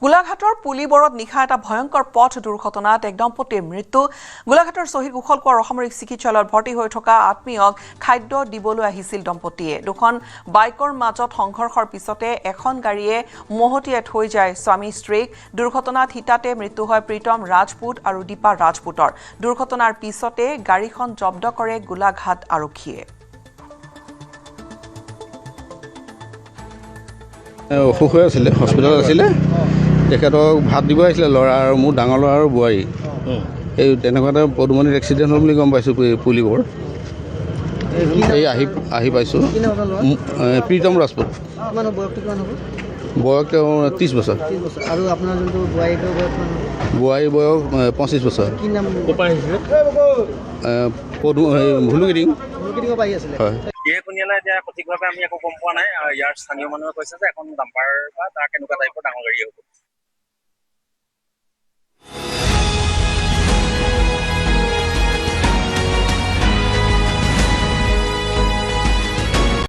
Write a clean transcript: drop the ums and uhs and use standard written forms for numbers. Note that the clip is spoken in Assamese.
গোলাঘাটৰ পুলিবৰত নিশা এটা ভয়ংকৰ পথ দুৰ্ঘটনাত এক দম্পতীৰ মৃত্যু। গোলাঘাটৰ শ্বহীদ কুশল কোঁৱৰ অসামৰিক চিকিৎসালয়ত ভৰ্তি হৈ থকা আত্মীয়ক খাদ্য দিবলৈ আহিছিল দম্পতীয়ে। দুখন বাইকৰ মাজত সংঘৰ্ষৰ পিছতে এখন গাড়ীয়ে মহতিয়াই থৈ যায় স্বামী স্ত্ৰীক। দুৰ্ঘটনাত হিতাতে মৃত্যু হয় প্ৰীতম ৰাজপুত আৰু দীপা ৰাজপুতৰ। দুৰ্ঘটনাৰ পিছতে গাড়ীখন জব্দ কৰে গোলাঘাট আৰক্ষীয়ে। অসুখ হৈ আছিলে, হস্পিটেলত আছিলে। তেখেতক ভাত দিব আহিছিলে ল'ৰা আৰু মোৰ ডাঙৰ ল'ৰা আৰু বোৱাৰী। এই তেনেকুৱাতে পদুমণিত এক্সিডেণ্ট হ'ল বুলি গম পাইছোঁ পুলিবৰ। এই আহি পাইছোঁ। প্ৰীতম ৰাজপুত। বয়স তেওঁ 30 বছৰ। আৰু আপোনাৰ যোনটো বোৱাৰীৰ বয়স 25 বছৰ। কি নাম ভুলুকিটিং পাই আছিলে? হয়। এতিয়া সঠিকভাৱে আমি একো গম পোৱা নাই। ইয়াৰ স্থানীয় মানুহে কৈছে যে এখন ডাম্পাৰ বা তাৰ কেনেকুৱা টাইপৰ ডাঙৰ গাড়ী হ'ব।